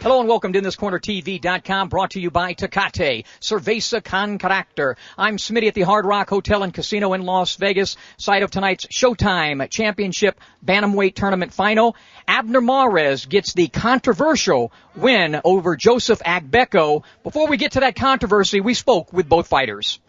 Hello and welcome to InThisCornerTV.com, brought to you by Tecate, Cerveza Tecate. I'm Smitty at the Hard Rock Hotel and Casino in Las Vegas, site of tonight's Showtime Championship Bantamweight Tournament final. Abner Mares gets the controversial win over Joseph Agbeko. Before we get to that controversy, we spoke with both fighters.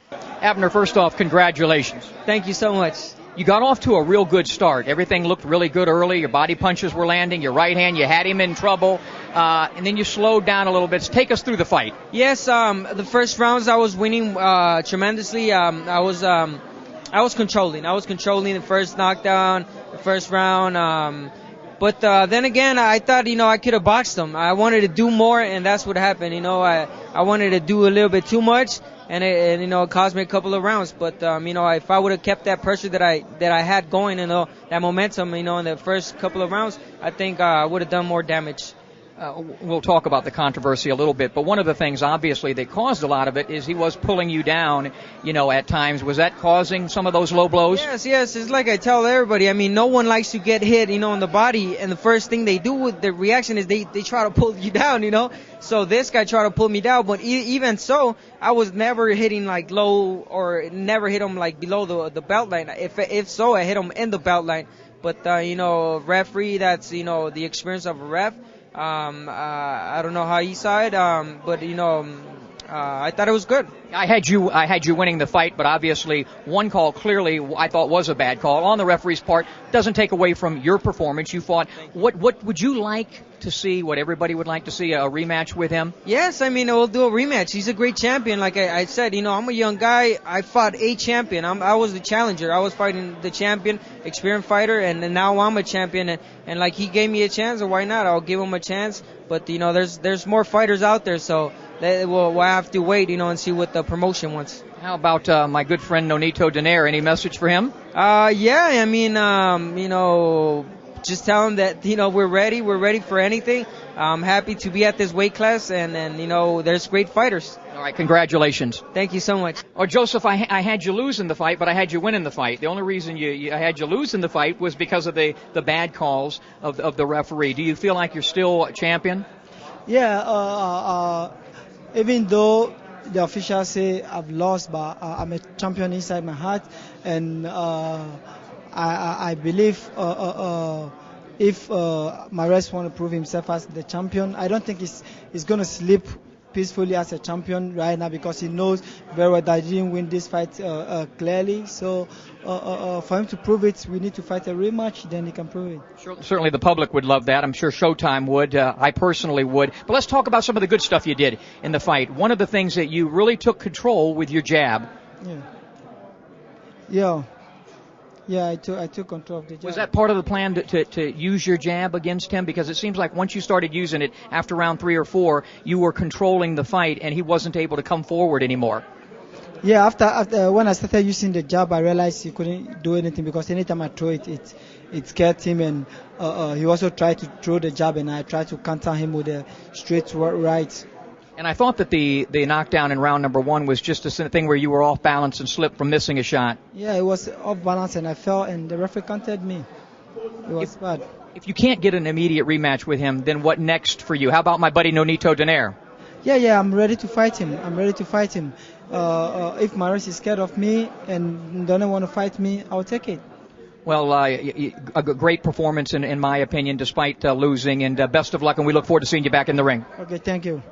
Abner, first off, congratulations. Thank you so much. You got off to a real good start. Everything looked really good early. Your body punches were landing. Your right hand, you had him in trouble. And then you slowed down a little bit. So take us through the fight. Yes, the first rounds I was winning tremendously. I was controlling. I was controlling the first knockdown, the first round. But then again, I thought, I could have boxed him. I wanted to do more, and that's what happened. I wanted to do a little bit too much. And it cost me a couple of rounds. But, if I would have kept that pressure that I had going, that momentum, in the first couple of rounds, I think I would have done more damage. We'll talk about the controversy a little bit, but one of the things, obviously, that caused a lot of it is he was pulling you down, at times. Was that causing some of those low blows? Yes. It's like I tell everybody. No one likes to get hit, in the body, and the first thing they do with the reaction is they try to pull you down, So this guy tried to pull me down, but even so, I was never hitting like low or never hit him like below the belt line. If so, I hit him in the belt line. But, referee, that's, the experience of a ref. I don't know how he saw it, but I thought it was good. I had you winning the fight, but obviously one call clearly I thought was a bad call on the referee's part. Doesn't take away from your performance. You fought. What would you like to see? What everybody would like to see, a rematch with him? Yes, we'll do a rematch. He's a great champion. Like I said, I'm a young guy. I fought a champion. I was the challenger. I was fighting the champion, experienced fighter, and now I'm a champion. And like he gave me a chance, or why not? I'll give him a chance. But there's more fighters out there, so we'll have to wait, and see what the promotion wants. How about my good friend Nonito Donaire? Any message for him? Just tell him that, we're ready. We're ready for anything. I'm happy to be at this weight class, and there's great fighters. All right, congratulations. Thank you so much. Oh, Joseph, I had you lose in the fight, but I had you win in the fight. The only reason I had you lose in the fight was because of the bad calls of the referee. Do you feel like you're still a champion? Yeah, even though the officials say I've lost, but I'm a champion inside my heart, and I believe if Mares want to prove himself as the champion, I don't think he's going to sleep peacefully as a champion right now, because he knows very well that he didn't win this fight clearly. So for him to prove it, we need to fight a rematch, then he can prove it. Certainly the public would love that. I'm sure Showtime would. I personally would. But let's talk about some of the good stuff you did in the fight. One of the things that you really took control with your jab. Yeah, I took control of the jab. Was that part of the plan to use your jab against him? Because it seems like once you started using it after round 3 or 4, you were controlling the fight and he wasn't able to come forward anymore. Yeah, after when I started using the jab, I realized he couldn't do anything, because anytime I throw it scared him, and he also tried to throw the jab, and I tried to counter him with a straight right. And I thought that the knockdown in round number 1 was just a thing where you were off balance and slipped from missing a shot. Yeah, it was off balance, and I fell, and the referee counted me. It was bad. If you can't get an immediate rematch with him, then what next for you? How about my buddy Nonito Donaire? Yeah, I'm ready to fight him. If Mares is scared of me and doesn't want to fight me, I'll take it. Well, a great performance in my opinion, despite losing, and best of luck, and we look forward to seeing you back in the ring. Okay, thank you.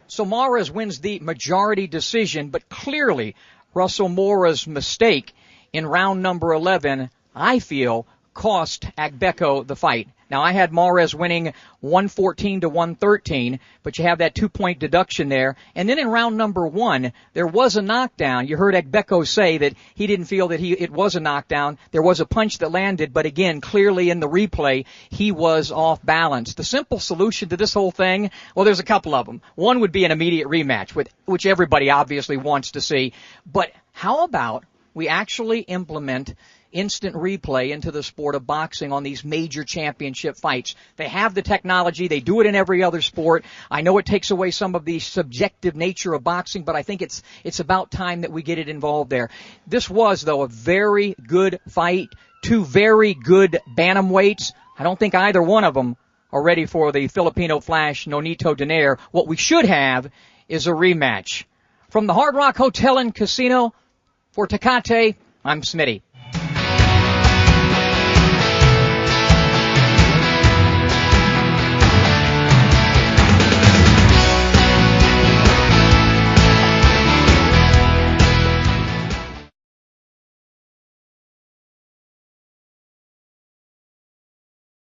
So Mares wins the majority decision, but clearly Russell Mora's mistake in round number 11, I feel, cost Agbeko the fight. Now, I had Mares winning 114 to 113, but you have that 2-point deduction there. And then in round number 1, there was a knockdown. You heard Agbeko say that he didn't feel that it was a knockdown. There was a punch that landed, but again, clearly in the replay, he was off balance. The simple solution to this whole thing, well, there's a couple of them. One would be an immediate rematch, which everybody obviously wants to see. But how about we actually implement instant replay into the sport of boxing on these major championship fights? They have the technology. They do it in every other sport. I know it takes away some of the subjective nature of boxing, but I think it's about time that we get it involved there. This was, though, a very good fight. 2 very good bantamweights. I don't think either one of them are ready for the Filipino Flash Nonito Donaire. What we should have is a rematch. From the Hard Rock Hotel and Casino, for Tecate, I'm Smitty.